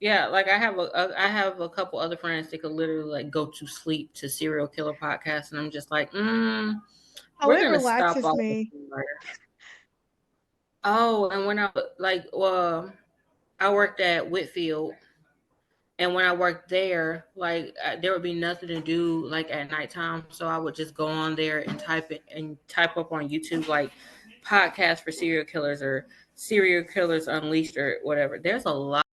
Yeah, like I have a couple other friends that could literally like go to sleep to serial killer podcasts, and I'm just like, Oh, we're it gonna stop relaxes all this me. murder. Oh, and when I worked at Whitfield, and when I worked there, like there would be nothing to do like at nighttime, so I would just go on there and type up on YouTube like podcast for serial killers or serial killers unleashed or whatever. There's a lot.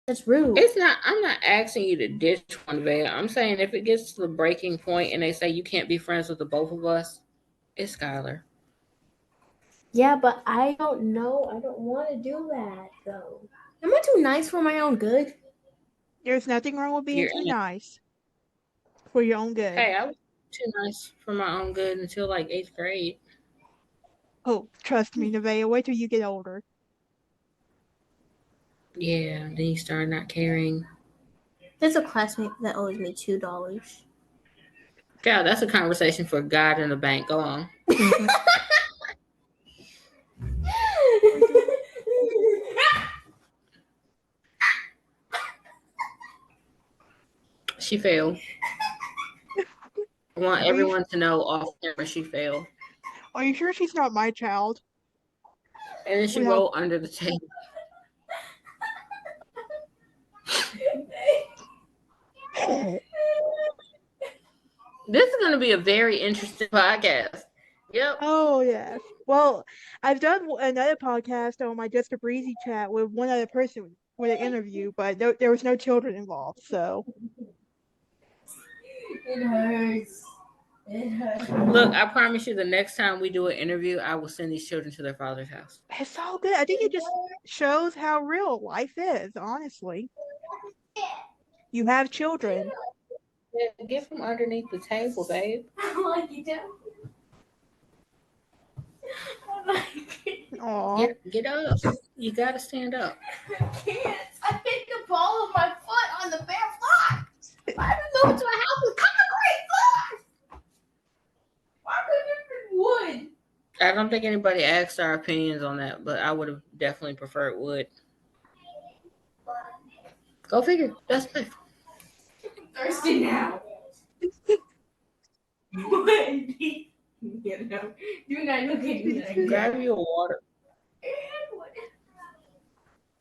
That's rude. It's not. I'm not asking you to ditch one veil. I'm saying if it gets to the breaking point and they say you can't be friends with the both of us, it's Skylar. Yeah, but I don't know. I don't want to do that though. Am I too nice for my own good? There's nothing wrong with being You're too in. nice for your own good. Hey, I was too nice for my own good until like eighth grade. Oh, trust me, Nevaeh, wait till you get older. Yeah, then you start not caring. There's a classmate that owes me $2. Yeah, that's a conversation for God in the bank. Go on. She failed. I want Are you everyone to know off camera she failed. are you sure she's not my child? And then she Without rolled under the table. This is going to be a very interesting podcast. Yep. Oh yes. Well, I've done another podcast on my Just a Breezy chat with one other person with an interview, but there was no children involved. So It hurts. It hurts. Look, I promise you the next time we do an interview, I will send these children to their father's house. it's all good. I think it just shows how real life is. Honestly, you have children. Yeah, get from underneath the table, babe. Like you do. Aw. Get up. You gotta stand up. I can't. I hit the ball of my foot on the bare floor. I haven't moved to a house with concrete floors. Why couldn't it be wood? I don't think anybody asked our opinions on that, but I would have definitely preferred wood. Go figure. That's life. I'm thirsty now. Get up. Do not look at me like that. Grab you a water.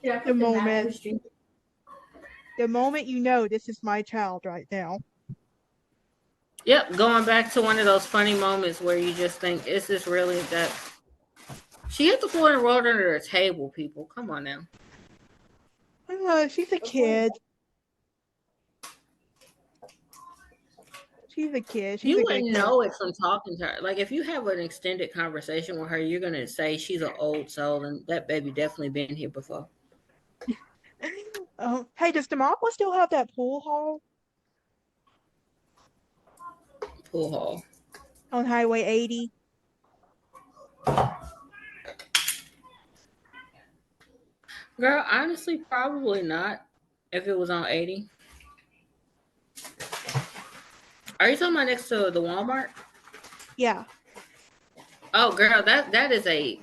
Can I The put the moment, mattress drink? the moment you know this is my child right now. Yep, going back to one of those funny moments where you just think, is this really that? She hit the floor and rolled under a table, people. Come on now. She's a kid. She's a kid. She's You a good wouldn't kid. know it from talking to her. Like, if you have an extended conversation with her, you're going to say she's an old soul, and that baby definitely been here before. Hey, does Demapa still have that pool hall Pool hall. on Highway 80? Girl, honestly, probably not if it was on 80. Are you talking about next to the Walmart? Yeah. Oh, girl, that is a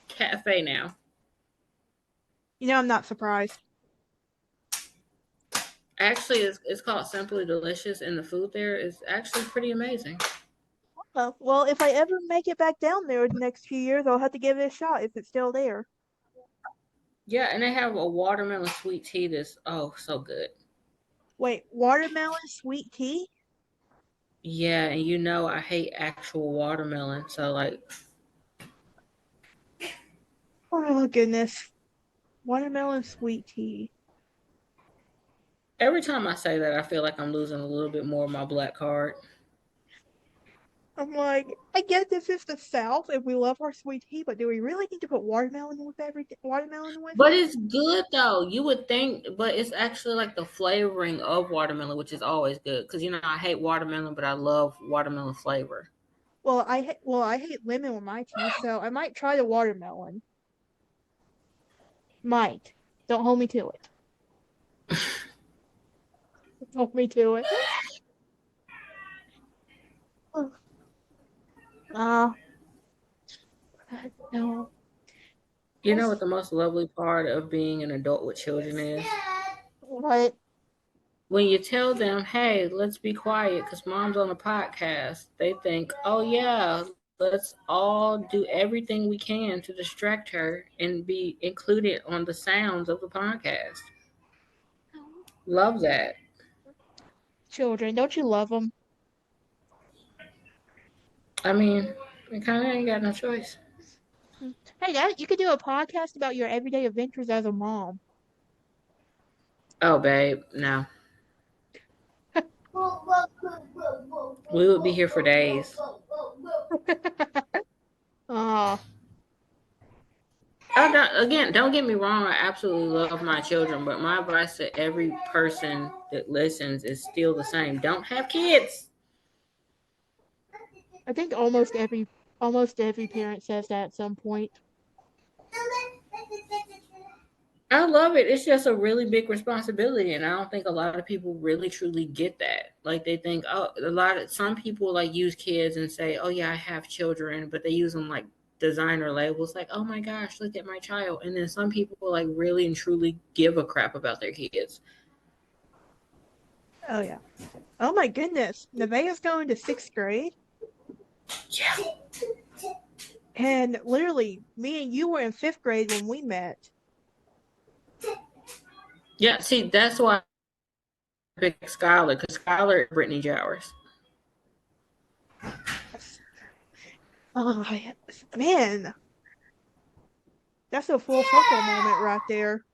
cafe now. You know, I'm not surprised. Actually, it's called Simply Delicious, and the food there is actually pretty amazing. Well, if I ever make it back down there in the next few years, I'll have to give it a shot if it's still there. Yeah, and they have a watermelon sweet tea that's so good. Wait, watermelon sweet tea? Yeah, and you know I hate actual watermelon, so like Oh, goodness. Watermelon sweet tea. every time I say that, I feel like I'm losing a little bit more of my black card. I'm like, I get this is the South and we love our sweet tea, but do we really need to put watermelon with But it? it's good though. You would think, but it's actually like the flavoring of watermelon, which is always good. Because I hate watermelon, but I love watermelon flavor. I hate lemon with my tea, so I might try the watermelon. Might. Don't hold me to it. Don't hold me to it. You know what the most lovely part of being an adult with children is? What? When you tell them, hey, let's be quiet because mom's on a podcast, they think, oh, yeah, let's all do everything we can to distract her and be included on the sounds of the podcast. Love that. Children, don't you love them? I mean, we kind of ain't got no choice. Hey, Dad, you could do a podcast about your everyday adventures as a mom. Oh, babe, no. Whoa, whoa, whoa, whoa, whoa, We would be whoa, here for whoa, days. whoa, whoa, whoa. Ah, Again, don't get me wrong. I absolutely love my children, but my advice to every person that listens is still the same: don't have kids. I think almost every parent says that at some point. I love it. It's just a really big responsibility, and I don't think a lot of people really truly get that. Like they think, oh, some people like use kids and say, oh yeah, I have children, but they use them like designer labels, like, oh my gosh, look at my child. And then some people like really and truly give a crap about their kids. Oh yeah. Oh my goodness. Nevaeh's going to 6th grade. Yeah, And literally, me and you were in 5th grade when we met. yeah. See, that's why I picked Skylar, because Skylar is Brittany Jowers. Oh, man. That's a full circle moment right there.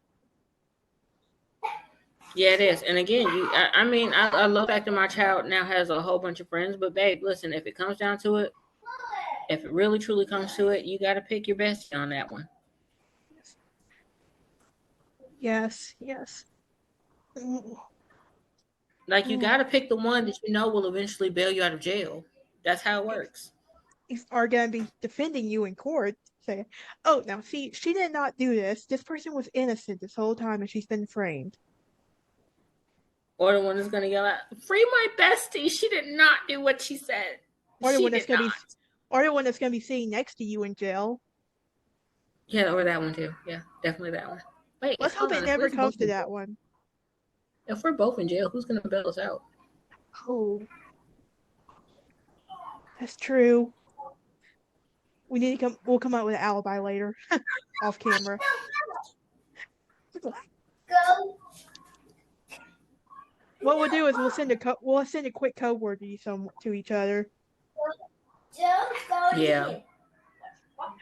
Yeah, it is. And again, I mean, I love the fact that my child now has a whole bunch of friends. But babe, listen, if it comes down to it, if it really truly comes to it, you got to pick your bestie on that one. Yes, yes. Mm, Like you mm. got to pick the one that you know will eventually bail you out of jail. That's how it works. Are going to be defending you in court, saying, "Oh, now see, she did not do this. This person was innocent this whole time, and she's been framed." Or the one that's gonna yell out, "Free my bestie! She did not do what she said. Or the She one that's did going to not." be, or the one that's going to be sitting next to you in jail. Yeah, or that one too. Yeah, definitely that one. Wait, Let's hope hold it on. If never we're comes both to in that jail, one. who's gonna bail us out? Oh, that's true. We need to come. We'll come up with an alibi later, off camera. Go. What we'll do is we'll send a quick code word to each other. Just go Yeah. in. What?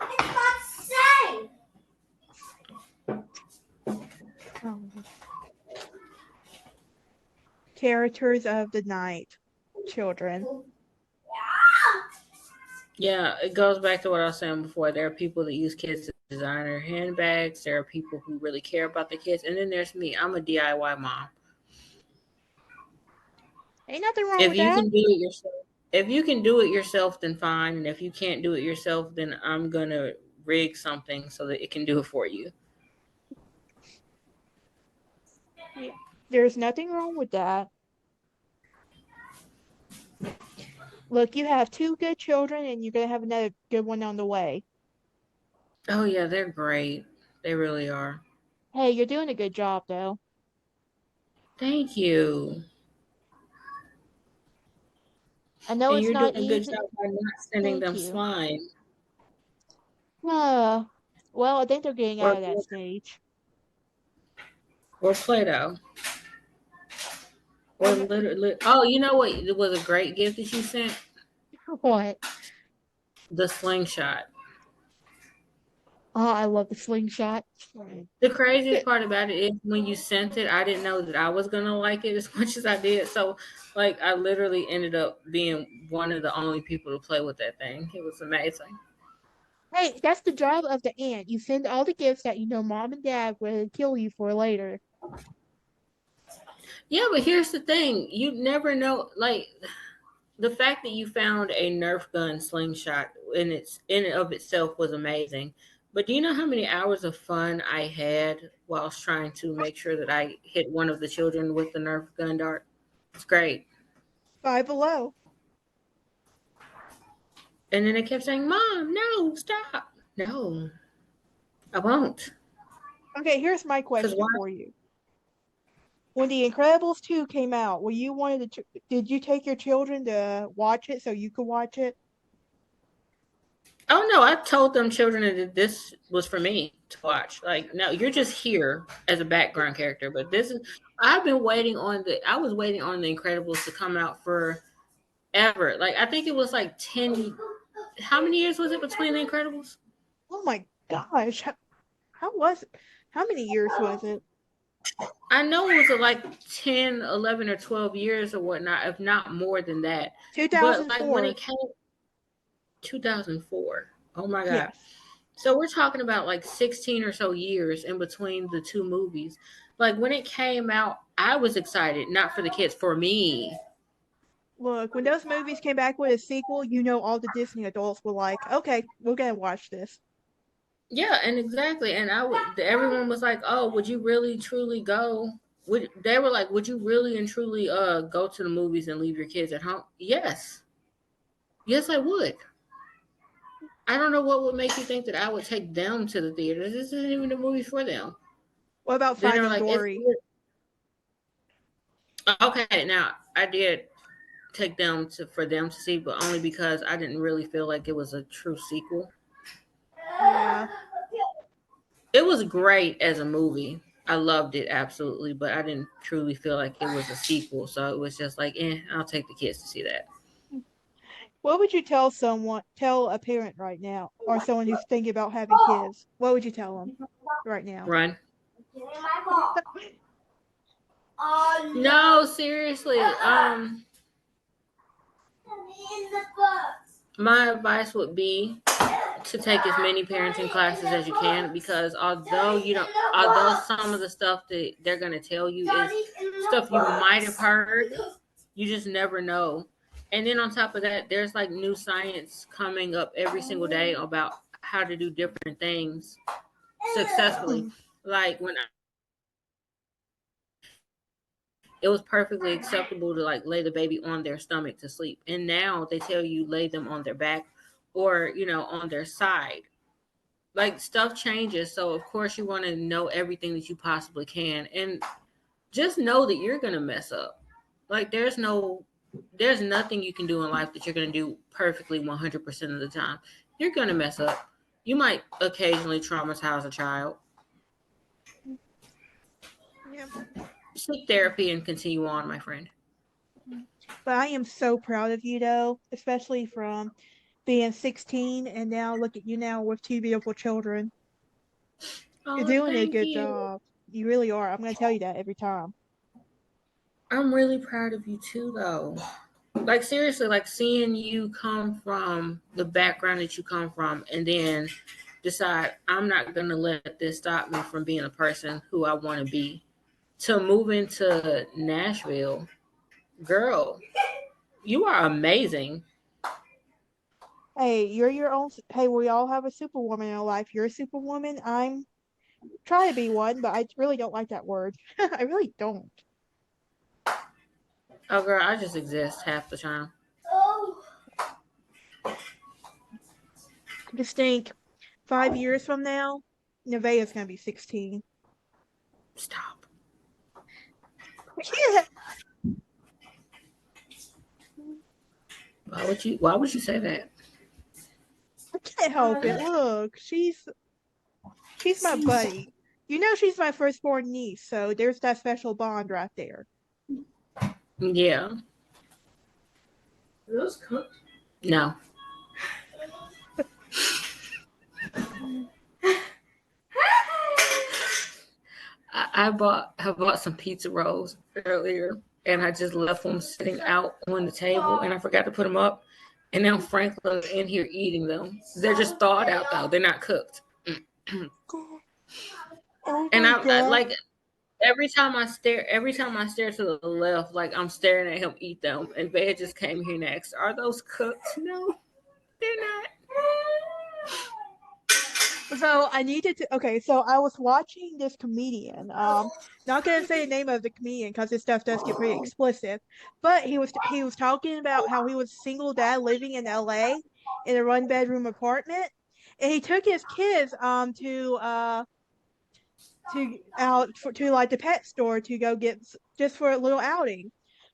It's not safe. Oh. Characters of the night, children. Yeah, it goes back to what I was saying before. There are people that use kids as designer handbags. There are people who really care about the kids, and then there's me. I'm a DIY mom. Ain't nothing wrong If with you that. can do it yourself, if you can do it yourself, then fine. And if you can't do it yourself, then I'm gonna rig something so that it can do it for you. Yeah, there's nothing wrong with that. Look, you have 2 good children, and you're gonna have another good one on the way. Oh yeah, they're great. They really are. Hey, you're doing a good job, though. Thank you. I know And it's you're not doing a good easy. job by not sending Thank them you. slime Uh, well, I think they're getting or out of that stage. or Play-Doh or I'm literally. Oh, you know what? It was a great gift that you sent. what? The slingshot. Oh, I love the slingshot. The craziest part about it is when you sent it, I didn't know that I was gonna like it as much as I did. So, like, I literally ended up being one of the only people to play with that thing. It was amazing. Hey, that's the job of the aunt. You send all the gifts that you know mom and dad will kill you for later. Yeah, but here's the thing: you never know. Like the fact that you found a Nerf gun slingshot in and of itself was amazing. But do you know how many hours of fun I had whilst trying to make sure that I hit one of the children with the Nerf gun dart? It's great. Five Below. And then they kept saying, "Mom, no, stop." No. I won't. Okay, here's my Cause question why? for you. When The Incredibles 2 came out, did you take your children to watch it so you could watch it? Oh no, I told them children that this was for me to watch. Like, no, you're just here as a background character. But this is I've been waiting on the I was waiting on the Incredibles to come out forever. Like I think it was like 10 how many years was it between the Incredibles? Oh my gosh. How was it? How many years was it? I know it was like 10, 11, or 12 years or whatnot, if not more than that. But like when 2004. it came 2004. Oh my god. Yes. So we're talking about like 16 or so years in between the two movies. Like when it came out, I was excited, not for the kids, for me. Look, when those movies came back with a sequel, you know all the Disney adults were like, okay, we're gonna watch this. Yeah, and exactly. And everyone was like, "Oh, would you really truly go?" They were like, "Would you really and truly go to the movies and leave your kids at home?" Yes. Yes, I would. I don't know what would make you think that I would take them to the theater. This isn't even a movie for them. What about Then they were Finding like, Dory? okay, now I did take them to for them to see, but only because I didn't really feel like it was a true sequel. Yeah. It was great as a movie. I loved it absolutely, but I didn't truly feel like it was a sequel. So it was just like, I'll take the kids to see that. What would you tell a parent right now, or someone who's thinking about having kids? What would you tell them right now? Run. Give me my ball. Oh No, seriously. In the bus. My advice would be to take as many parenting classes as you can because although some of the stuff that they're gonna tell you is stuff you might have heard, you just never know. And then on top of that, there's like new science coming up every single day about how to do different things successfully. Like it was perfectly acceptable to like lay the baby on their stomach to sleep. And now they tell you lay them on their back or, on their side. Like stuff changes. So of course you want to know everything that you possibly can. And just know that you're gonna mess up. Like there's nothing you can do in life that you're gonna do perfectly 100% of the time. You're gonna mess up. You might occasionally traumatize a child. Yeah. Seek therapy and continue on, my friend. But I am so proud of you, though, especially from being 16 and now look at you now with two beautiful children. You're Oh, doing a thank good you. job. You really are. I'm going to tell you that every time. I'm really proud of you too, though. Like seriously, like seeing you come from the background that you come from, and then decide I'm not gonna let this stop me from being a person who I want to be. To move into Nashville, girl, you are amazing. Hey, you're your own. Hey, we all have a superwoman in our life. You're a superwoman. I'm trying to be one, but I really don't like that word. I really don't. Oh, girl, I just exist half the time. Oh. I just think 5 years from now, Nevaeh's going to be 16. Stop. Yeah. Why would you say that? I can't help it. Look, she's my buddy. You know she's my firstborn niece, so there's that special bond right there. Yeah. Are those cooked? No. I bought some pizza rolls earlier, and I just left them sitting out on the table, and I forgot to put them up. And now Franklin's in here eating them. They're just thawed out though; they're not cooked. Oh And my I god. like every time I stare to the left, like I'm staring at him eat them. And Bea just came here next. Are those cooked? No, they're not. So I needed to. Okay, so I was watching this comedian. Not gonna say the name of the comedian because his stuff does get pretty explicit. But he was talking about how he was a single dad living in L.A. in a one bedroom apartment, and he took his kids to out for to like the pet store to go get just for a little outing.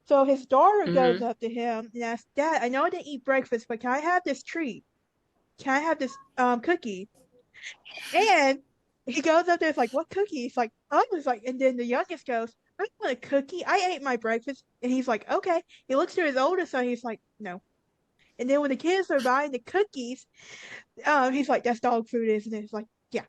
So his daughter goes Mhm. up to him and asks, "Dad, I know I didn't eat breakfast, but can I have this treat? Can I have this cookie?" And he goes up there, it's like, "What cookie?" He's like, "Oh," it's like, and then the youngest goes, "I want a cookie. I ate my breakfast." And he's like, "Okay." He looks to his oldest son. He's like, "No." And then when the kids are buying the cookies, he's like, "That's dog food, isn't it?" It's like, "Yeah."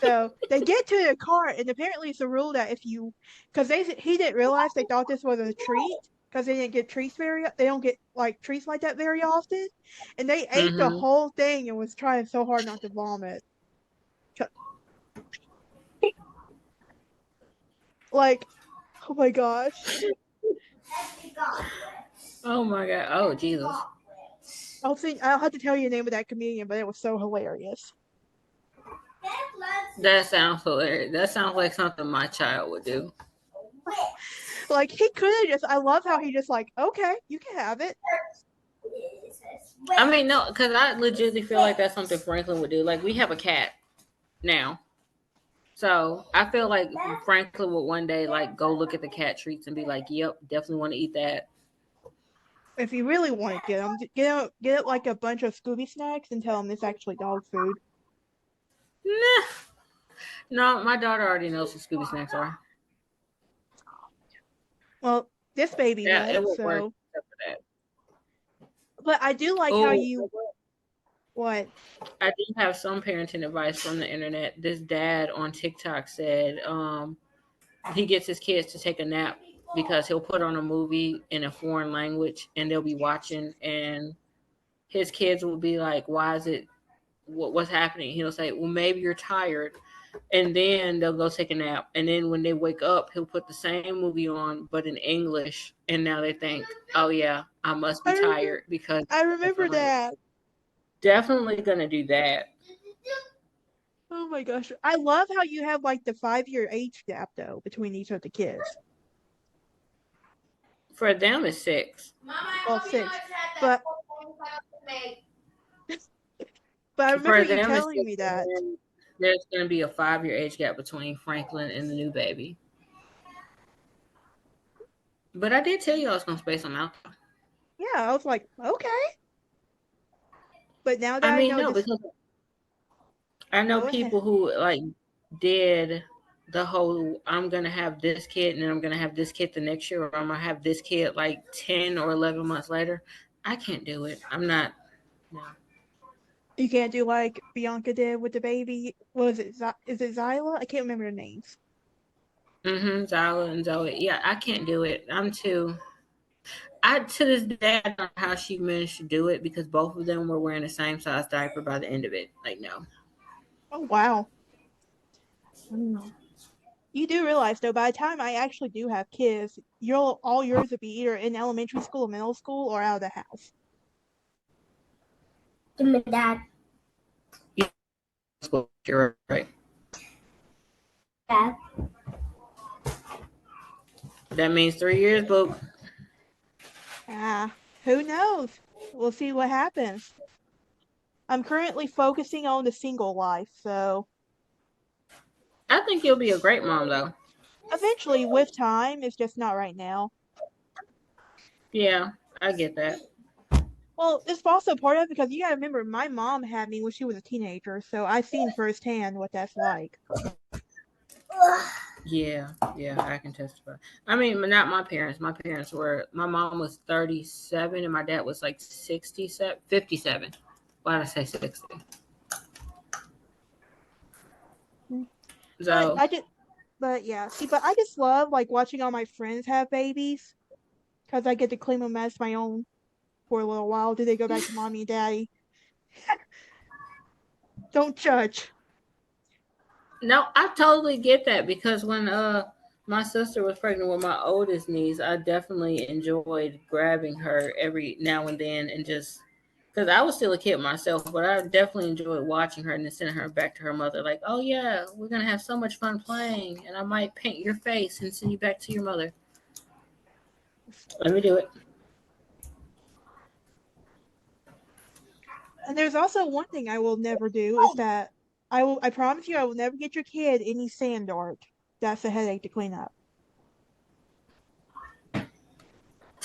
So they get to the car, and apparently it's a rule that if you, because he didn't realize they thought this was a treat because they didn't get treats they don't get like treats like that very often, and they ate the Mhm. whole thing and was trying so hard not to vomit. Like, oh my gosh, Oh my god. Oh Jesus. I'll have to tell you the name of that comedian, but it was so hilarious. That sounds hilarious. That sounds like something my child would do. Like he could have just. I love how he just like, okay, you can have it. I mean, no, because I legitimately feel like that's something Franklin would do. Like we have a cat now, so I feel like Franklin would one day like go look at the cat treats and be like, "Yep, definitely want to eat that." If you really want to get it like a bunch of Scooby snacks and tell him it's actually dog food. Nah, no, my daughter already knows what Scooby snacks are. Well, this baby Yeah, it won't, would work so. except for that. But I do like how Oh, you what? I do have some parenting advice from the internet. This dad on TikTok said he gets his kids to take a nap because he'll put on a movie in a foreign language and they'll be watching and his kids will be like, "Why is it? What's happening?" He'll say, "Well, maybe you're tired," and then they'll go take a nap. And then when they wake up, he'll put the same movie on but in English, and now they think, "Oh yeah, I must be I remember tired because I it's a remember different language." that. Definitely gonna do that. Oh my gosh. I love how you have like the 5 year age gap though between each of the kids. For them, it's 6. Mama, I Well, hope you know six. I just had that But phone call to make. but I remember For you them, it's telling 6, me and that. then there's gonna be a 5-year age gap between Franklin and the new baby. But I did tell you I was gonna space them out. Yeah, I was like, okay. But now I that I mean, know no, this, because I know go ahead. people who like did the whole I'm gonna have this kid and then I'm gonna have this kid the next year or I'm gonna have this kid like 10 or 11 months later. I can't do it. I'm not. No. You can't do like Bianca did with the baby. What is it? Is it Zyla? I can't remember the names. Zyla and Zoe. Yeah, I can't do it. I'm too. I to this day I don't know how she managed to do it because both of them were wearing the same size diaper by the end of it. Like no. Oh wow. Mm. You do realize though, by the time I actually do have kids, you'll all yours will be either in elementary school, middle school, or out of the house. To my dad. You're right. Dad. That means 3 years, boo. Ah, who knows? We'll see what happens. I'm currently focusing on the single life, so I think you'll be a great mom though. eventually, with time, it's just not right now. Yeah, I get that. Well, it's also part of it because you gotta remember, my mom had me when she was a teenager, so I've seen firsthand what that's like. Yeah, yeah, I can testify. I mean, not my parents. My parents were, my mom was 37 and my dad was like 67, 57. Why did I say 60? Mm. But So, I just, but yeah, see, but I just love like watching all my friends have babies because I get to claim them as my own for a little while. Do they go back to mommy and daddy? Don't judge. no, I totally get that because when my sister was pregnant with my oldest niece, I definitely enjoyed grabbing her every now and then and just because I was still a kid myself, but I definitely enjoyed watching her and then sending her back to her mother. Like, oh yeah, we're gonna have so much fun playing, and I might paint your face and send you back to your mother. Let me do it. And there's also one thing I will never do is that I promise you I will never get your kid any sand art. That's a headache to clean up.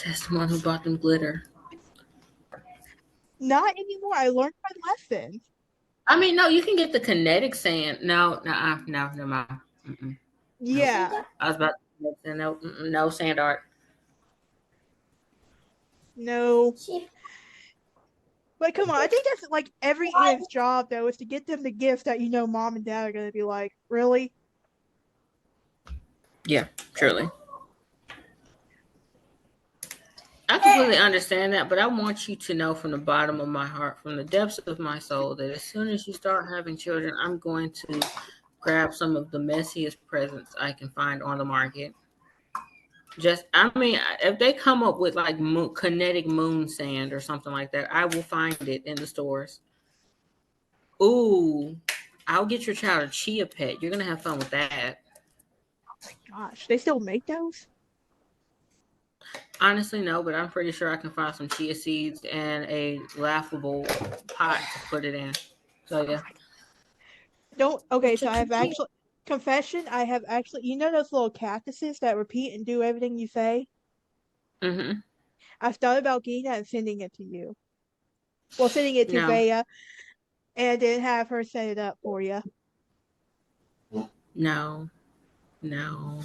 That's the one who bought them glitter. Not anymore. I learned my lesson. I mean, no, you can get the kinetic sand. No, no, never mind. Mm-mm. Nope. Yeah. I was about to say no, no sand art. No. She But come on, I think that's like every aunt's job though, is to get them the gifts that you know mom and dad are gonna be like, really? Yeah, truly. I completely understand that, but I want you to know from the bottom of my heart, from the depths of my soul, that as soon as you start having children, I'm going to grab some of the messiest presents I can find on the market. Just, I mean, if they come up with like kinetic moon sand or something like that, I will find it in the stores. Ooh, I'll get your child a chia pet. You're gonna have fun with that. Gosh, they still make those? Honestly, no, but I'm pretty sure I can find some chia seeds and a laughable pot to put it in. So Oh yeah. my, don't okay, so I have Ch-ch-ch-chia. actually confession, I have actually you know those little cactuses that repeat and do everything you say? Mm-hmm. I've thought about getting that and sending it to you. Well, sending it to No, Vea and then have her set it up for you. no, no.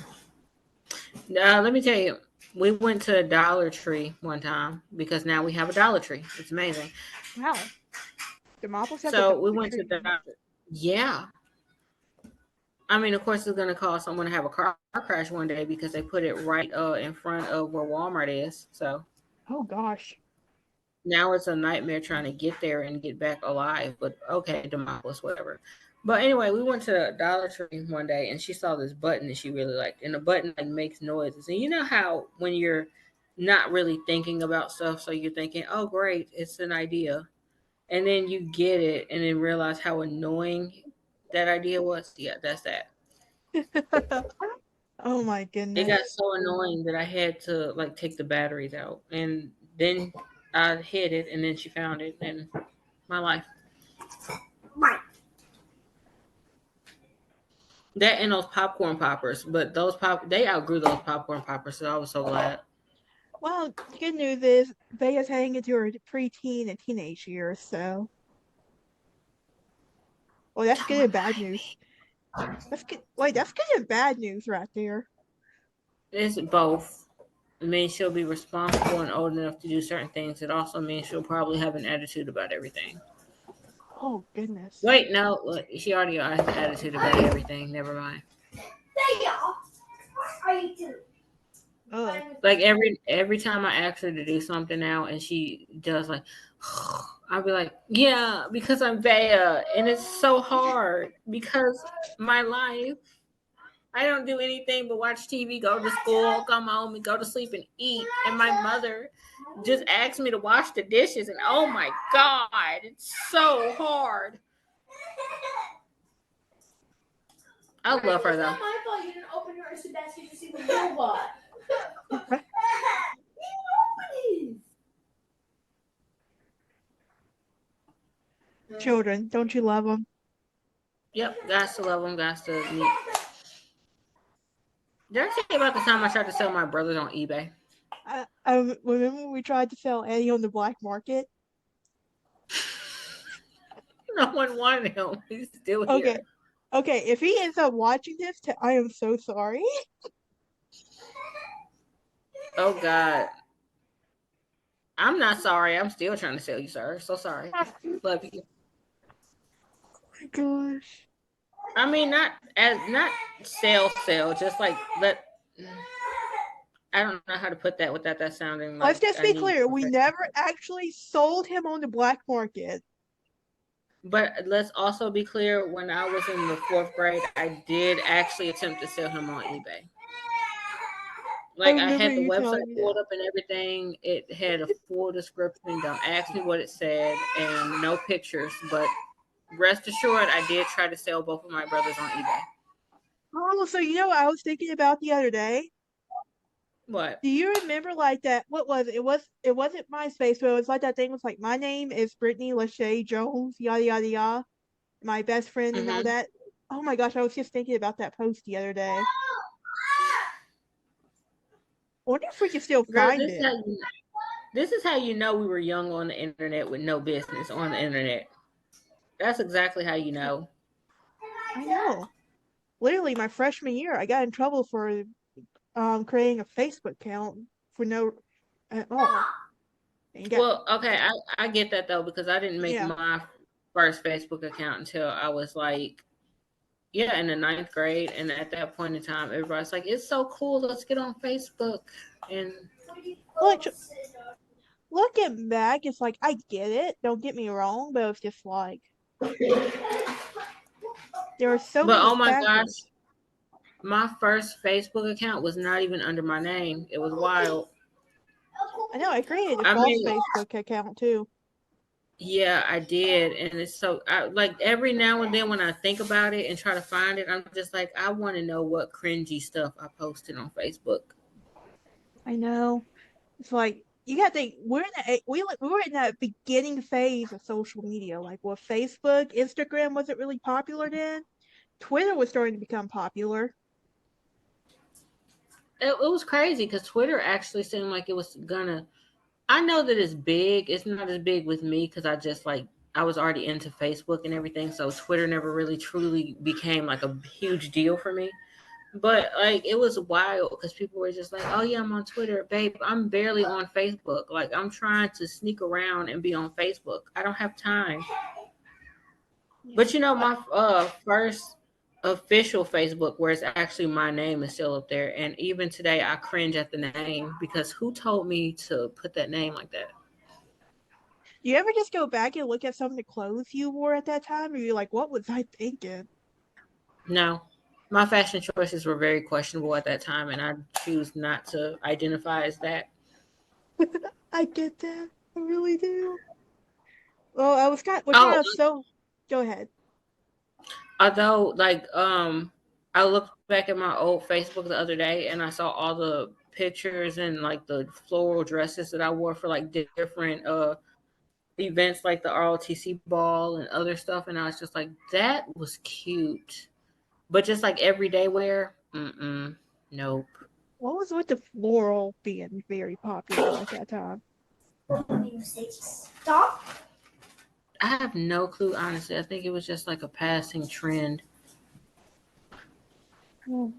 Let me tell you, we went to a Dollar Tree one time because now we have a Dollar Tree. It's amazing. Wow. Demopolis has a So we Dollar went to the Tree. Dollar. Yeah. I mean, of course, it's going to cause someone to have a car crash one day because they put it right in front of where Walmart is. So Oh gosh. now it's a nightmare trying to get there and get back alive. But okay, Demopolis, whatever. But anyway, we went to Dollar Tree one day and she saw this button that she really liked. And the button like makes noises. And you know how when you're not really thinking about stuff, so you're thinking, oh great, it's an idea. And then you get it and then realize how annoying that idea was. Yeah, that's that. Oh my It got goodness. so annoying that I had to like take the batteries out. And then I hid it and then she found it and my life. right. That and those popcorn poppers, but they outgrew those popcorn poppers, so I was so glad. Well, the good news is Vea's heading into her preteen and teenage years, so well that's good and bad news. That's good. Wait, that's good and bad news right there. It's both. It means she'll be responsible and old enough to do certain things. It also means she'll probably have an attitude about everything. Oh goodness. Wait, no, look, she already has an attitude about everything. Never mind. There you go. What are you doing? Ugh. Like every time I ask her to do something now, and she does like, I'll be like, yeah, because I'm Bea, and it's so hard because my life. I don't do anything but watch TV, go to school, come home, and go to sleep and eat. And my mother just asked me to wash the dishes, and oh my god, it's so hard. I love her It's though. not my fault you didn't open your icing basket to see the robot. You open Children, don't you love them? Yep, guys to love them, guys to meet. Did I tell you about the time I tried to sell my brothers on eBay? I remember we tried to sell Eddie on the black market. No one wanted him. He's still Okay, here. okay. If he ends up watching this, I am so sorry. Oh god. I'm not sorry. I'm still trying to sell you, sir. So sorry. Oh Love you. my gosh. I mean, not sell, just like let. I don't know how to put that without that sounding Let's like just I be need clear. We perfection. never actually sold him on the black market. But let's also be clear. When I was in the fourth grade, I did actually attempt to sell him on eBay. I Like I remember had the you website telling me pulled that. up and everything. It had a full description. Don't ask me what it said and no pictures. But rest assured, I did try to sell both of my brothers on eBay. Oh, so you know what I was thinking about the other day? What? Do you remember like that? What was it? It wasn't MySpace, but it was like that thing was like my name is Brittany Lachey Jones, yada yada yada. My best friend and all Mm-hmm. that. Oh my gosh, I was just thinking about that post the other day. I wonder if we can still Girl, find it. this is how you know we were young on the internet with no business on the internet. That's exactly how you know. I know. Literally, my freshman year, I got in trouble for creating a Facebook account for no at all, and got Well, okay, I get that though because I didn't make yeah. my first Facebook account until I was like, yeah, in the ninth grade, and at that point in time, everybody's like, "It's so cool, let's get on Facebook." And Look, looking back, it's like I get it. Don't get me wrong, but it's just like there are so but many oh my gosh, factors. my first Facebook account was not even under my name. It was wild. I know I created a I false mean, Facebook account too. yeah, I did, and it's so like every now and then when I think about it and try to find it, I'm just like, I want to know what cringy stuff I posted on Facebook. I know. It's like you got to think we were in that beginning phase of social media. Like, well, Facebook, Instagram wasn't really popular then. Twitter was starting to become popular. It was crazy because Twitter actually seemed like it was gonna. I know that it's big. It's not as big with me because I just like I was already into Facebook and everything, so Twitter never really truly became like a huge deal for me. But like it was wild because people were just like, "Oh yeah, I'm on Twitter, babe. I'm barely on Facebook. Like I'm trying to sneak around and be on Facebook. I don't have time." Yeah. But you know, my first official Facebook, where it's actually my name, is still up there. And even today, I cringe at the name because who told me to put that name like that? Do you ever just go back and look at some of the clothes you wore at that time, or you're like, what was I thinking? No, my fashion choices were very questionable at that time, and I choose not to identify as that. I get that. I really do. Well, we're Oh, kind of so. Go ahead. although I looked back at my old Facebook the other day and I saw all the pictures and like the floral dresses that I wore for like different events like the ROTC ball and other stuff, and I was just like, that was cute. But just like everyday wear, nope. What was with the floral being very popular at that time? Stop. I have no clue, honestly. I think it was just like a passing trend. Oh,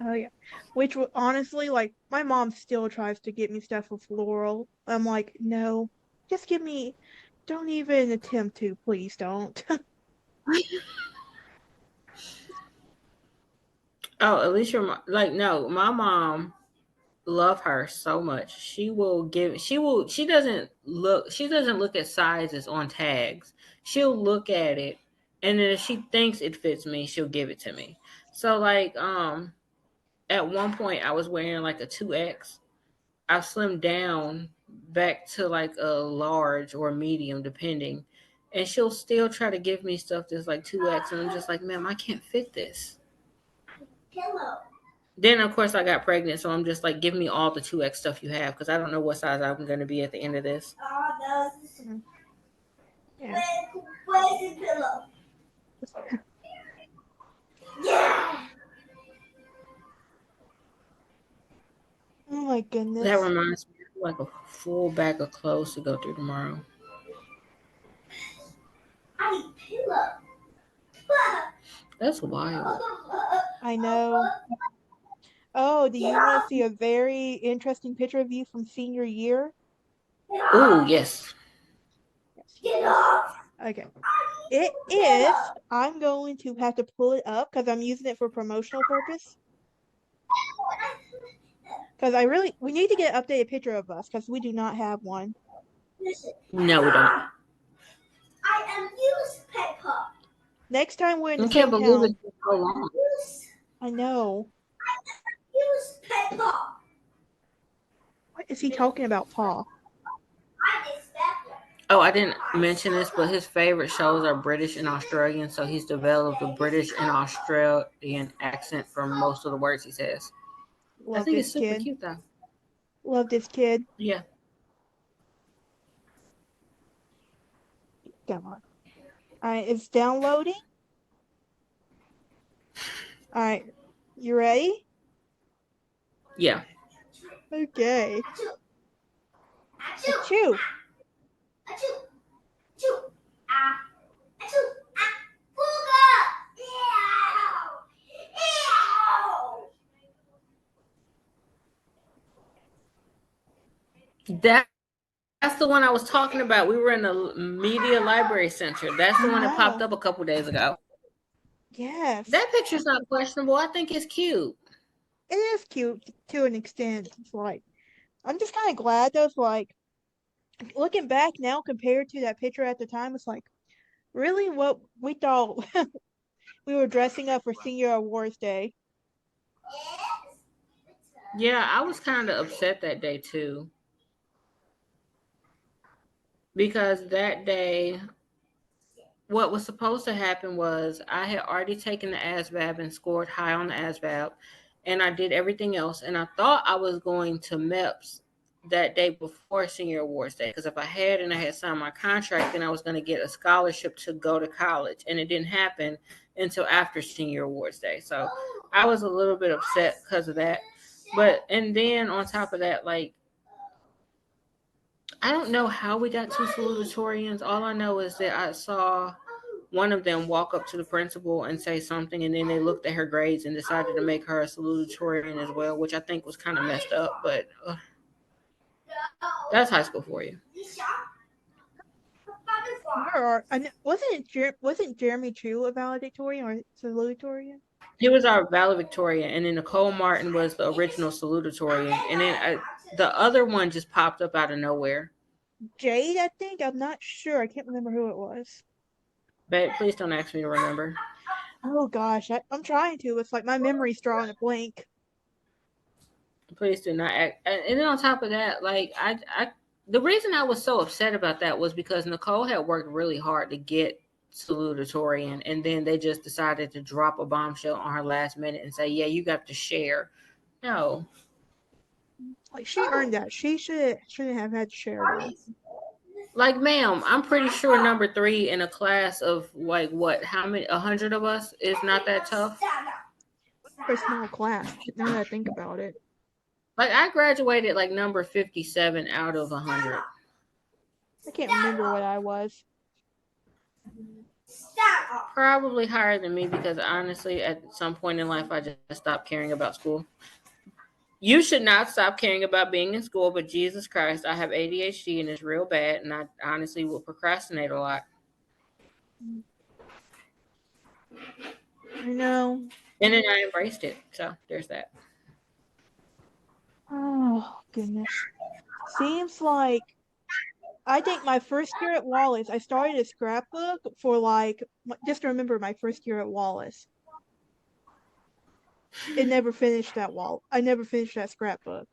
oh yeah. Honestly, like my mom still tries to get me stuff with floral. I'm like, no, just give me. Don't even attempt to, please don't. Oh, at least like no, my mom love her so much. She doesn't look at sizes on tags. She'll look at it and then if she thinks it fits me, she'll give it to me. So like at one point I was wearing like a 2X. I slimmed down back to like a large or medium depending. And she'll still try to give me stuff that's like 2X and I'm just like, "Ma'am, I can't fit this." Pillow. Then of course I got pregnant, so I'm just like, give me all the 2X stuff you have because I don't know what size I'm gonna be at the end of this. Oh, Yeah. where's the pillow? Yeah. Oh my That goodness. reminds me, of like a full bag of clothes to go through tomorrow. I need pillow. That's wild. I know. Oh, do you want to see a very interesting picture of you from senior year? Ooh, yes. Yes, Get yes. off. Okay. I need It new is. pillow. I'm going to have to pull it up because I'm using it for promotional purpose. Because we need to get an updated picture of us because we do not have one. Listen, No, we don't. I am newspaper. Next time we're in the I can't same believe it's town, been so long. News, I know. newspaper. What is he talking about, Paul? I newspaper. Oh, I didn't mention this, but his favorite shows are British and Australian, so he's developed a British and Australian accent for most of the words he says. I Love think this it's super kid. cute though. Love this kid. Yeah. Come on. All right, it's downloading. All right, you ready? Yeah. Okay. Achoo! Achoo! Achoo. Achoo! Achoo! Ah! Achoo! Ah! Booga! Ew! Ew! That's the one I was talking about. We were in the media library center. That's the one that popped Yeah. up a couple days ago. Yes. That picture's not questionable. I think it's cute. It is cute to an extent. It's like I'm just kind of glad though. It's like looking back now compared to that picture at the time, it's like really what we thought we were dressing up for Senior Awards Day. Yeah, I was kind of upset that day too because that day what was supposed to happen was I had already taken the ASVAB and scored high on the ASVAB, and I did everything else. And I thought I was going to MEPS that day before Senior Awards Day because if I had and I had signed my contract, then I was going to get a scholarship to go to college, and it didn't happen until after Senior Awards Day. So I was a little bit upset because of that. But and then on top of that, like I don't know how we got two salutatorians. All I know is that I saw one of them walk up to the principal and say something, and then they looked at her grades and decided to make her a salutatorian as well, which I think was kind of messed up. But that's high school for you. Wasn't Jeremy Chu a valedictorian or salutatorian? He was our valedictorian, and then Nicole Martin was the original salutatorian, and then the other one just popped up out of nowhere. Jade, I think. I'm not sure. I can't remember who it was. But please don't ask me to remember. Oh gosh, I'm trying to. It's like my memory's drawing a blank. Please do not act. And then on top of that, like the reason I was so upset about that was because Nicole had worked really hard to get salutatorian, and then they just decided to drop a bombshell on her last minute and say, "Yeah, you got to share." No, Like she earned that. She shouldn't have had to share though. like, ma'am, I'm pretty sure number 3 in a class of like what? How many? 100 of us is not that tough. For a small class. Now that I think about it. Like I graduated like number 57 out of 100. I can't remember what I was. Probably higher than me because honestly, at some point in life, I just stopped caring about school. You should not stop caring about being in school, but Jesus Christ, I have ADHD and it's real bad, and I honestly will procrastinate a lot. I know. And then I embraced it. So there's that. Oh goodness. Seems like I think my first year at Wallace, I started a scrapbook for like just to remember my first year at Wallace. It never finished that wall. I never finished that scrapbook.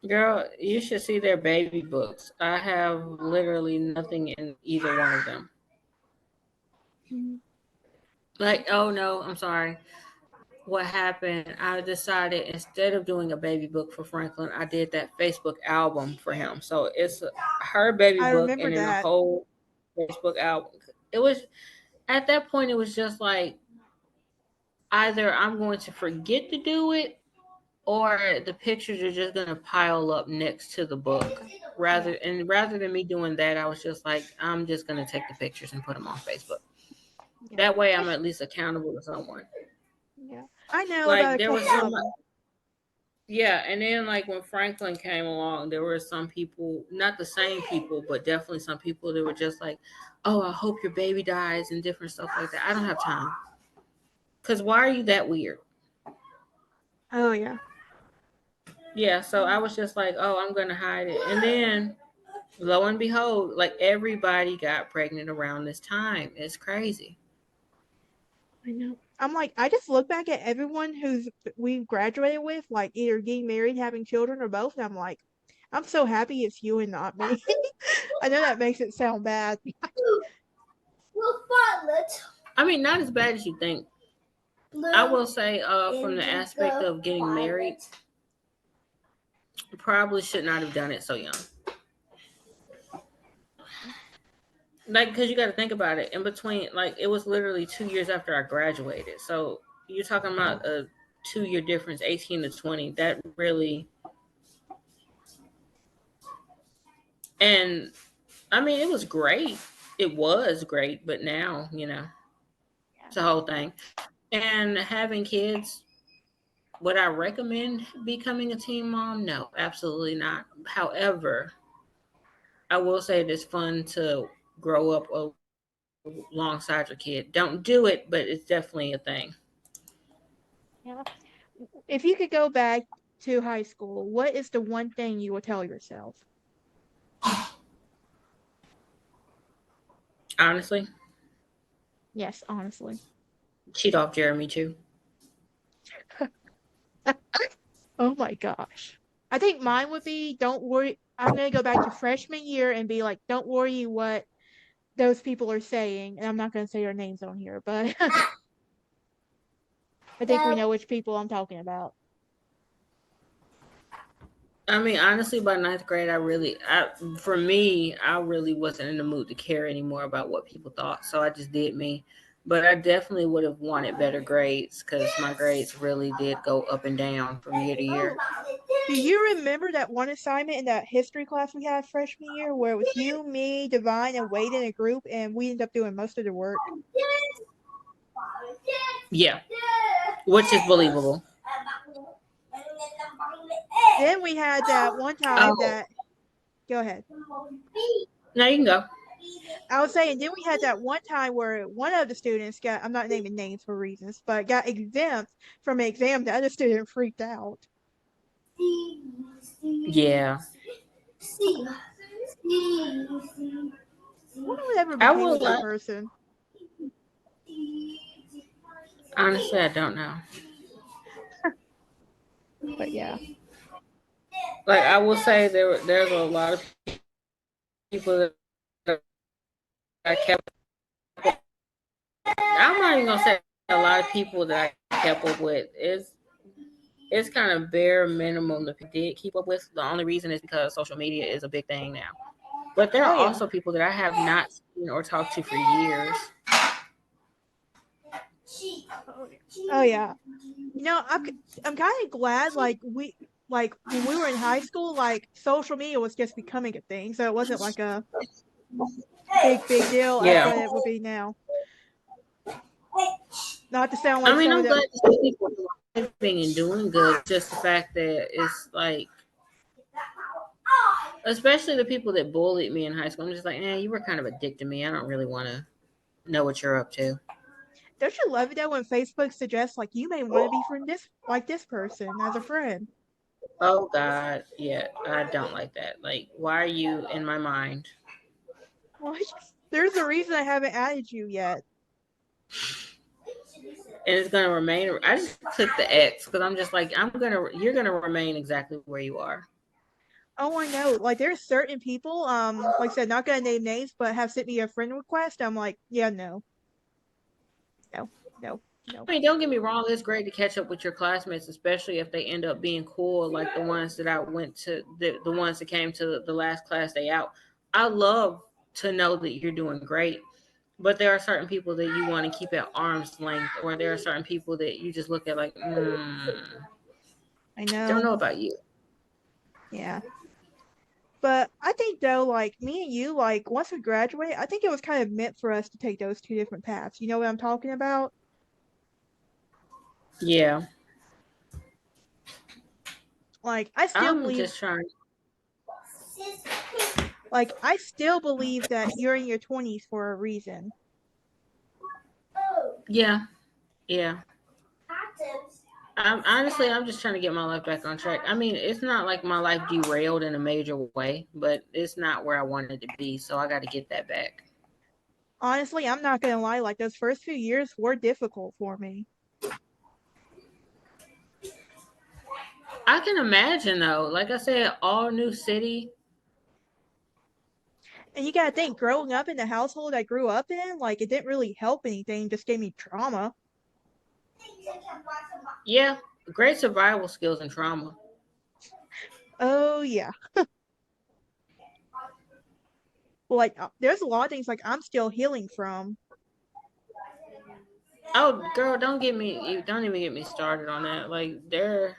Girl, you should see their baby books. I have literally nothing in either one of them. Mm. Like, oh no, I'm sorry. What happened? I decided instead of doing a baby book for Franklin, I did that Facebook album for him. So it's her baby I book remember and then a that. whole Facebook album. It was at that point, it was just like either I'm going to forget to do it or the pictures are just going to pile up next to the book. Yeah. Rather than me doing that, I was just like, I'm just going to take the pictures and put them on Facebook. Yeah. That way, I'm at least accountable to someone. Yeah. I know about Like a there was couple of some, them. yeah, and then like when Franklin came along, there were some people, not the same people, but definitely some people that were just like, "Oh, I hope your baby dies" and different stuff like that. I don't have time. Cause why are you that weird? Oh yeah. Yeah, so I was just like, "Oh, I'm gonna hide it," and then lo and behold, like everybody got pregnant around this time. It's crazy. I know. I'm like, I just look back at everyone who's we graduated with, like either getting married, having children, or both. And I'm like, I'm so happy it's you and not me. I know that makes it sound bad. I mean, not as bad as you think. I will say, from the aspect of getting married, Probably should not have done it so young. Like, because you got to think about it. In between, like, it was literally 2 years after I graduated. So you're talking about a 2 year difference, 18 to 20. That really, and I mean, it was great. It was great, but now, it's a whole thing. And having kids, would I recommend becoming a teen mom? No, absolutely not. However, I will say it is fun to grow up alongside your kid. Don't do it, but it's definitely a thing. Yeah. If you could go back to high school, what is the one thing you would tell yourself? Honestly, Yes, honestly. cheat off Jeremy too. Oh my gosh. I think mine would be don't worry. I'm going to go back to freshman year and be like, don't worry what those people are saying. And I'm not going to say their names on here, but I think we know which people I'm talking about. I mean, honestly, by ninth grade, for me, I really wasn't in the mood to care anymore about what people thought. So I just did me. But I definitely would have wanted better grades because my grades really did go up and down from year to year. Do you remember that one assignment in that history class we had freshman year where it was you, me, Divine, and Wade in a group and we ended up doing most of the work? Yeah, which is believable. Then we had that one time Oh, that, go ahead. now you can go. I was saying, then we had that one time where one of the students got, I'm not naming names for reasons, but got exempt from an exam. The other student freaked out. Yeah, I wonder whatever I became will. of that person. Honestly, I don't know. But yeah. Like I will say, there's a lot of people that I kept. I'm not even gonna say a lot of people that I kept up with. It's kind of bare minimum the people I did keep up with. The only reason is because social media is a big thing now. But there Oh are yeah. also people that I have not seen or talked to for years. Oh yeah. Oh yeah. You know, I'm kind of glad like when we were in high school, like social media was just becoming a thing, so it wasn't like a big deal as Yeah. what it would be now. Not to sound I like mean, some of I'm them. glad to see people living and doing good. It's just the fact that it's like, especially the people that bullied me in high school. I'm just like, you were kind of a dick to me. I don't really want to know what you're up to. Don't you love it though when Facebook suggests like you may want to be friend this like this person as a friend? Oh God, yeah, I don't like that. Like, why are you in my mind? Like, there's a reason I haven't added you yet. And it's gonna remain. I just click the X because I'm just like, you're gonna remain exactly where you are. Oh, I know. Like, there's certain people, like I said, not gonna name names, but have sent me a friend request. I'm like, yeah, no, no, no, no. I mean, don't get me wrong. It's great to catch up with your classmates, especially if they end up being cool, like the ones that I went to, the ones that came to the last class day out. I love to know that you're doing great, but there are certain people that you want to keep at arm's length, or there are certain people that you just look at like, I don't know. know about you. Yeah. But I think though, like me and you, like once we graduate, I think it was kind of meant for us to take those two different paths. You know what I'm talking about? Yeah, Like I still I'm believe just trying. like I still believe that you're in your 20s for a reason. Yeah, yeah. I'm just trying to get my life back on track. I mean, it's not like my life derailed in a major way, but it's not where I wanted to be, so I got to get that back. Honestly, I'm not gonna lie, like those first few years were difficult for me. I can imagine though. Like I said, all new city. And you gotta think, growing up in the household I grew up in, like it didn't really help anything, just gave me trauma. Yeah, great survival skills and trauma. Oh yeah. Like there's a lot of things like I'm still healing from. Oh, girl, don't even get me started on that. Like there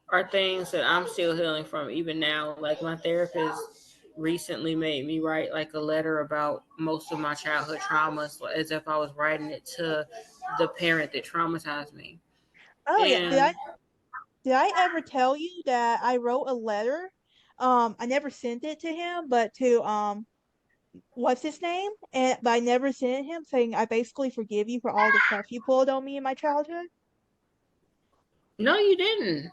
are things that I'm still healing from even now. Like my therapist recently made me write like a letter about most of my childhood traumas as if I was writing it to the parent that traumatized me. Oh yeah. And Did I ever tell you that I wrote a letter? I never sent it to him, but to what's his name? And but I never sent it him saying I basically forgive you for all the stuff you pulled on me in my childhood. no, you didn't.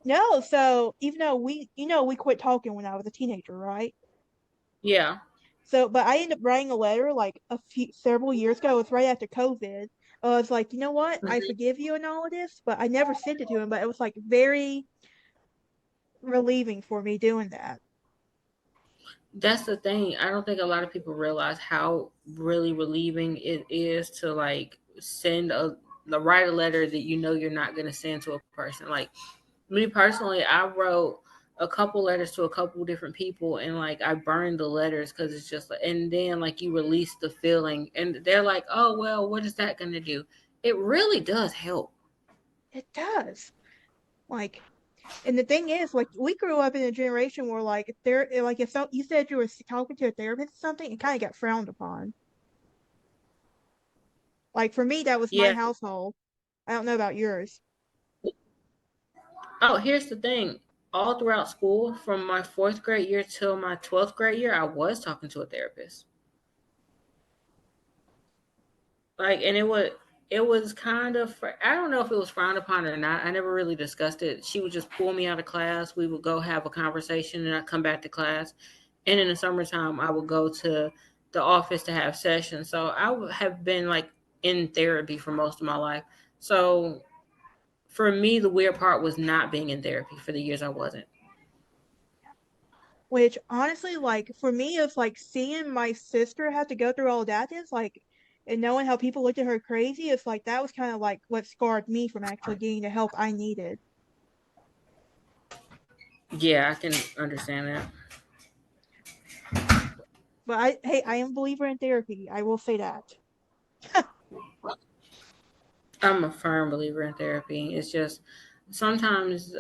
No, so even though we quit talking when I was a teenager, right? Yeah. So, but I ended up writing a letter like several years ago. It was right after COVID. I was like, you know what? I Mhm. forgive you and all of this, but I never sent it to him. But it was like very relieving for me doing that. That's the thing. I don't think a lot of people realize how really relieving it is to like write a letter that you know you're not going to send to a person. Like me personally, I wrote a couple letters to a couple different people, and like I burned the letters because it's just, and then like you release the feeling, and they're like, oh well, what is that going to do? It really does help. It does. Like, and the thing is, like, we grew up in a generation where, like, if there, like, if so, you said you were talking to a therapist or something, it kind of got frowned upon. Like, for me, that was my Yeah. household. I don't know about yours. Oh, here's the thing. All throughout school, from my fourth grade year till my 12th grade year, I was talking to a therapist. Like, and it was kind of, I don't know if it was frowned upon or not. I never really discussed it. She would just pull me out of class. We would go have a conversation, and I'd come back to class. And in the summertime, I would go to the office to have sessions. So I would have been like in therapy for most of my life. So for me, the weird part was not being in therapy for the years I wasn't. Which, honestly, like, for me, it's like seeing my sister have to go through all that is like, and knowing how people looked at her crazy, it's like that was kind of like what scarred me from actually getting the help I needed. Yeah, I can understand that. But hey, I am a believer in therapy. I will say that. I'm a firm believer in therapy. It's just sometimes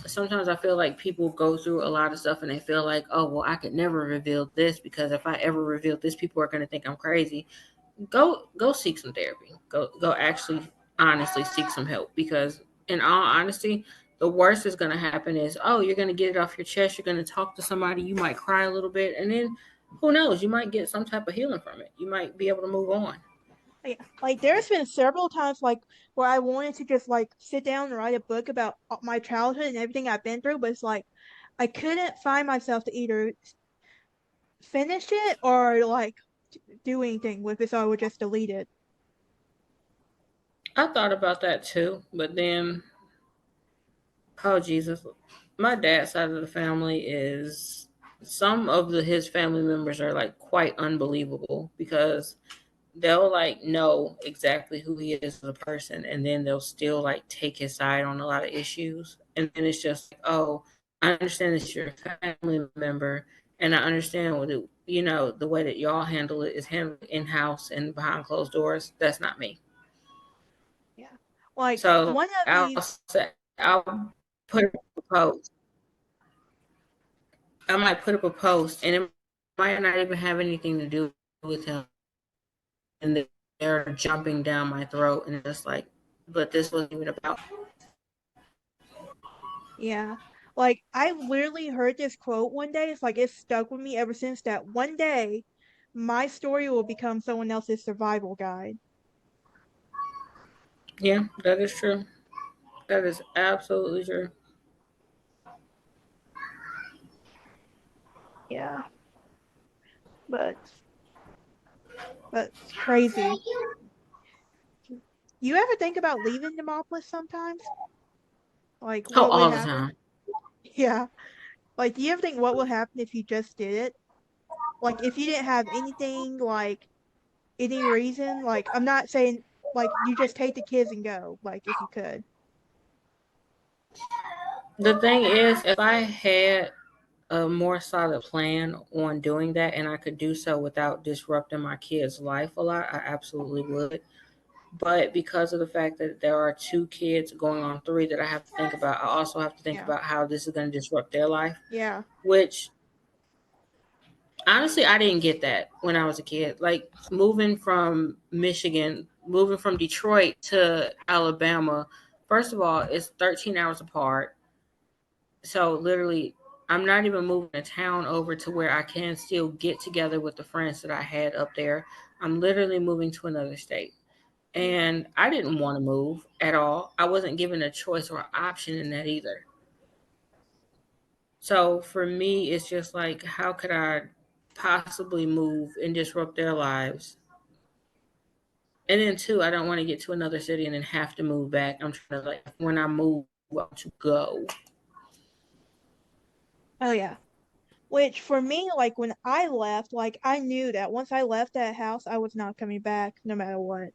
sometimes I feel like people go through a lot of stuff and they feel like, oh well, I could never reveal this because if I ever reveal this, people are going to think I'm crazy. Go seek some therapy. Go actually honestly seek some help because in all honesty, the worst is going to happen is, oh, you're going to get it off your chest. You're going to talk to somebody. You might cry a little bit, and then who knows? You might get some type of healing from it. You might be able to move on. Yeah, like there's been several times like where I wanted to just like sit down and write a book about my childhood and everything I've been through, but it's like I couldn't find myself to either finish it or like do anything with it, so I would just delete it. I thought about that too, but then, oh Jesus, my dad's side of the family is some of his family members are like quite unbelievable because they'll like know exactly who he is as a person, and then they'll still like take his side on a lot of issues, and then it's just like, oh, I understand that you're a family member, and I understand the way that y'all handle it is handled in house and behind closed doors. That's not me. Yeah, like So one of I'll these. say I'll put up a post. I might put up a post, and it might not even have anything to do with him, and they're jumping down my throat, and it's like, but this wasn't even about. Yeah, like I literally heard this quote one day. It's like it stuck with me ever since that one day. My story will become someone else's survival guide. Yeah, that is true. That is absolutely true. Yeah, but it's crazy. You ever think about leaving Demopolis sometimes? Like, Oh, what would all the happen? time. Yeah. Like, do you ever think what would happen if you just did it? Like, if you didn't have anything, like, any reason? Like, I'm not saying, like, you just take the kids and go, like, if you could. The thing is, if I had a more solid plan on doing that and I could do so without disrupting my kids' life a lot, I absolutely would. But because of the fact that there are two kids going on three that I have to think about, I also have to think Yeah. about how this is going to disrupt their life, Yeah. which honestly, I didn't get that when I was a kid. Like moving from Michigan, moving from Detroit to Alabama, first of all, it's 13 hours apart. So literally, I'm not even moving a town over to where I can still get together with the friends that I had up there. I'm literally moving to another state. And I didn't want to move at all. I wasn't given a choice or option in that either. So for me, it's just like, how could I possibly move and disrupt their lives? And then, two, I don't want to get to another city and then have to move back. I'm trying to, like, when I move, I want to go. Oh yeah. Which for me, like when I left, like I knew that once I left that house, I was not coming back no matter what.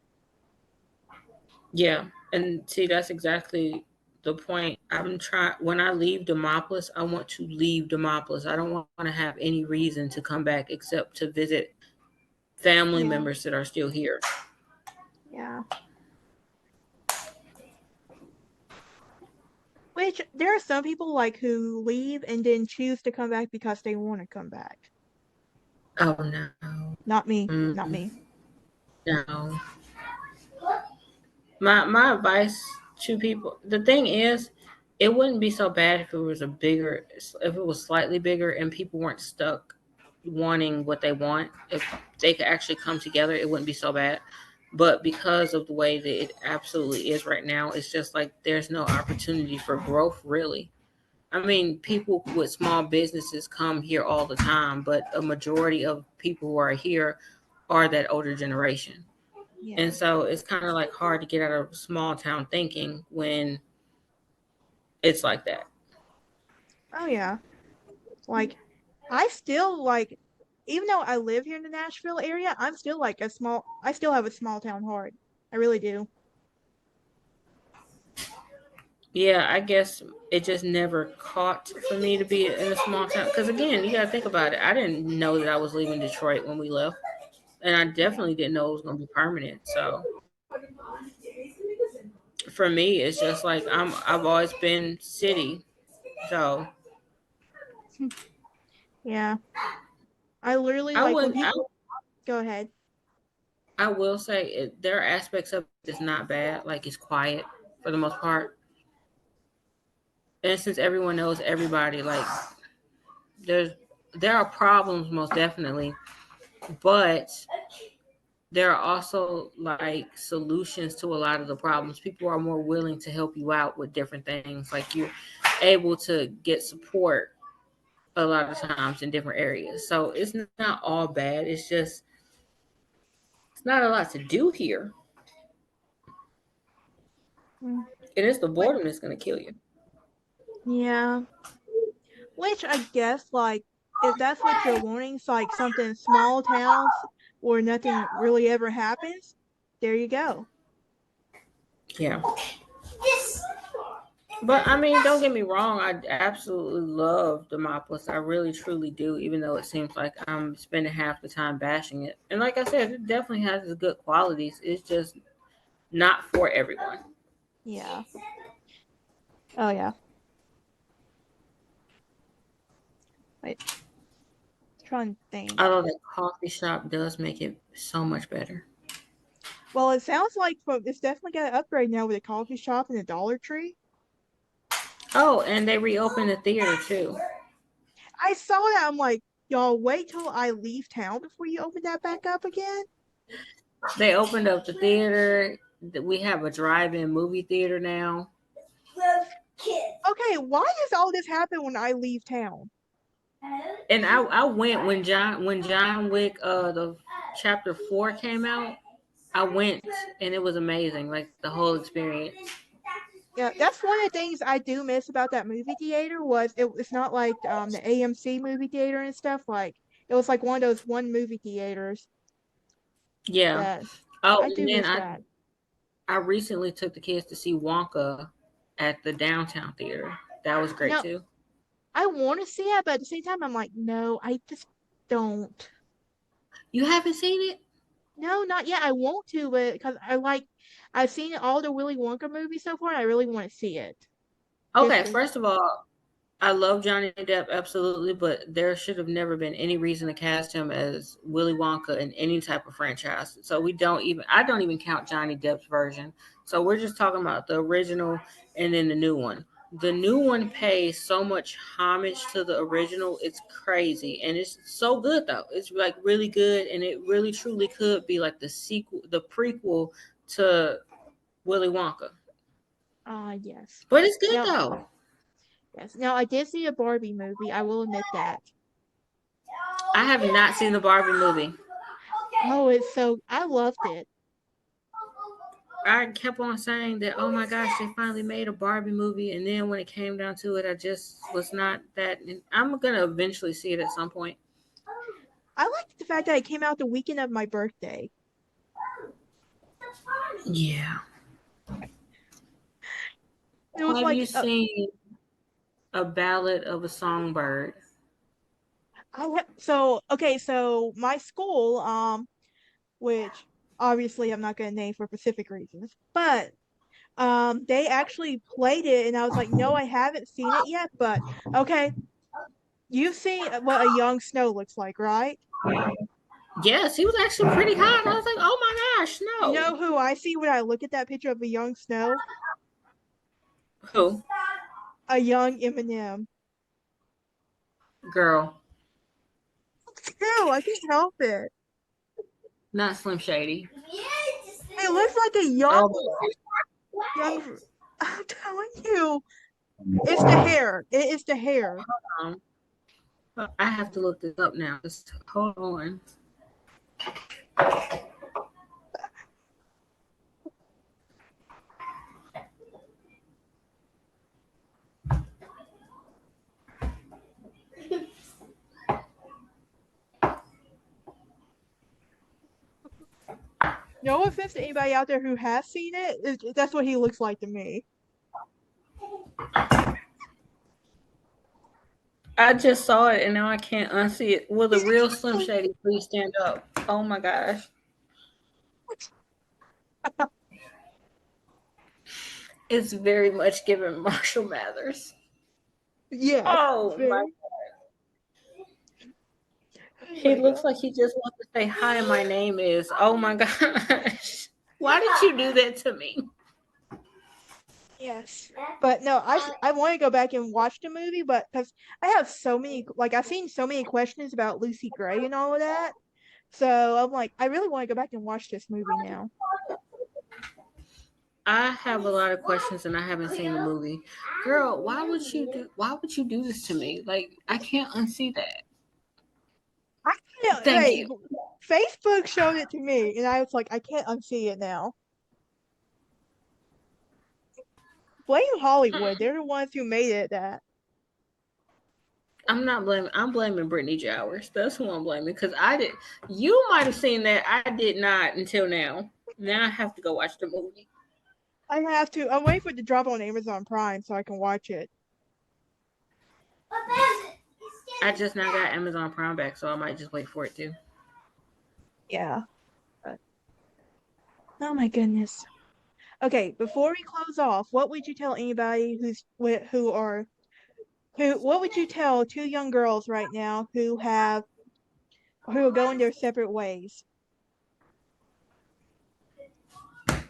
Yeah. And see, that's exactly the point. I'm trying, when I leave Demopolis, I want to leave Demopolis. I don't want to have any reason to come back except to visit family Yeah. members that are still here. Yeah. Which there are some people like who leave and then choose to come back because they want to come back. Oh, no. Not me. Not Mm, me. no. My advice to people, the thing is, it wouldn't be so bad if it was a bigger, if it was slightly bigger and people weren't stuck wanting what they want. If they could actually come together, it wouldn't be so bad. But because of the way that it absolutely is right now, it's just like there's no opportunity for growth, really. I mean, people with small businesses come here all the time, but a majority of people who are here are that older generation. And Yeah. so it's kind of like hard to get out of small town thinking when it's like that. Oh yeah. Like I still like even though I live here in the Nashville area, I'm still like a small I still have a small town heart. I really do. Yeah, I guess it just never caught for me to be in a small town. Because again, you got to think about it. I didn't know that I was leaving Detroit when we left. And I Yeah. definitely didn't know it was going to be permanent. So for me, it's just like I've always been city. So Yeah. I literally I like when wouldn't, people go ahead. I will say there are aspects of it that's not bad. Like it's quiet for the most part. And since everyone knows everybody, like there's there are problems most definitely, but there are also like solutions to a lot of the problems. People are more willing to help you out with different things. Like you're able to get support a lot of times in different areas. So it's not all bad. It's just it's not a lot to do here. Mm. It is the But boredom that's going to kill you. yeah. Which I guess like if that's what you're wanting, it's like something small towns where nothing really ever happens, there you go. Yeah. But I mean, don't get me wrong. I absolutely love Demopolis. I really, truly do. Even though it seems like I'm spending half the time bashing it, and like I said, it definitely has its good qualities. It's just not for everyone. Yeah. Oh yeah. Wait, trying to think. Although that coffee shop does make it so much better. Well, it sounds like it's definitely got an upgrade now with a coffee shop and a Dollar Tree. Oh, and they reopened the theater too. I saw that. I'm like, y'all wait till I leave town before you open that back up again. They opened up the theater. We have a drive-in movie theater now. Okay, why does all this happen when I leave town? And I went when John Wick the chapter 4 came out. I went and it was amazing, like the whole experience. Yeah, that's one of the things I do miss about that movie theater was it's not like the AMC movie theater and stuff like it was like one of those one movie theaters Yeah. that Oh, I and do then miss that. I recently took the kids to see Wonka at the downtown theater. That was great No, too. I want to see it, but at the same time, I'm like, no, I just don't. You haven't seen it? No, not yet. I want to, but because I've seen all the Willy Wonka movies so far, and I really want to see it. Just Okay, 'cause- first of all, I love Johnny Depp absolutely, but there should have never been any reason to cast him as Willy Wonka in any type of franchise. So I don't even count Johnny Depp's version. So we're just talking about the original and then the new one. The new one pays so much homage to the original. It's crazy. And it's so good though. It's like really good and it really truly could be like the sequel, the prequel to Willy Wonka. yes. But it's good Now, though. yes. Now, I did see a Barbie movie. I will admit that. I have not seen the Barbie movie. Oh, I loved it. I kept on saying that, oh my gosh, they finally made a Barbie movie. And then when it came down to it, I just was not that. I'm going to eventually see it at some point. I liked the fact that it came out the weekend of my birthday. Yeah. It was Have you like, seen A Ballad of a Songbird? so my school, which obviously I'm not going to name for specific reasons, but they actually played it, and I was like, no, I haven't seen it yet, but okay, you've seen what a young Snow looks like, right? Yes, he was actually pretty hot. I was like, oh my gosh, You no. know who I see when I look at that picture of a young Snow? Who? A young Eminem. Girl. No, I can't help it. Not Slim Shady. It looks like a Oh, young. I'm telling you, it's the hair. It is the hair. um, I have to look this up now. Just hold on. No offense to anybody out there who has seen it. That's what he looks like to me. I just saw it and now I can't unsee it. Will the real Slim Shady please stand up? Oh my gosh. It's very much given Marshall Mathers. Yes, Oh my. very. Oh He my looks god. like he just wants to say, hi, my name is. Oh my gosh. Why did you do that to me? Yes, but no, I want to go back and watch the movie, but because I have so many, like I've seen so many questions about Lucy Gray and all of that, so I'm like, I really want to go back and watch this movie now. I have a lot of questions and I haven't seen the movie. Girl, why would you do this to me? Like I can't unsee that. I can't. Thank Wait, you. Facebook showed it to me, and I was like, I can't unsee it now. Blame Hollywood. They're the ones who made it that. I'm blaming Brittany Jowers. That's who I'm blaming. Because I did you might have seen that. I did not until now. Now I have to go watch the movie. I have to. I'm waiting for it to drop on Amazon Prime so I can watch it. I just now got Amazon Prime back, so I might just wait for it to. Yeah. But, oh my goodness. Okay, before we close off, what would you tell anybody what would you tell two young girls right now who are going their separate ways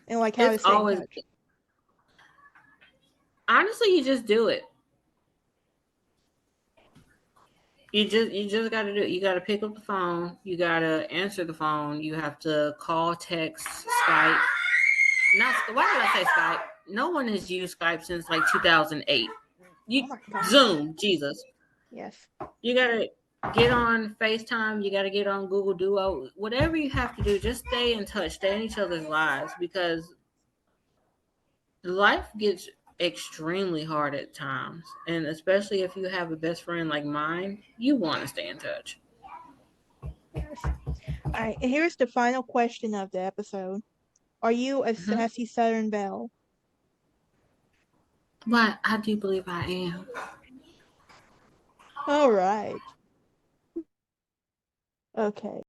and like how It's to stay in always touch? honestly you just do it. You just got to do it. You got to pick up the phone. You got to answer the phone. You have to call, text, Skype. Not why did I say Skype? No one has used Skype since like 2008. Oh You my gosh. Zoom, Jesus. Yes. You gotta get on FaceTime. You gotta get on Google Duo. Whatever you have to do, just stay in touch. Stay in each other's lives because life gets extremely hard at times, and especially if you have a best friend like mine, you want to stay in touch. Yes. All right, and here's the final question of the episode. Are you a Mhm. sassy Southern belle? But I do believe I am. All right. Okay.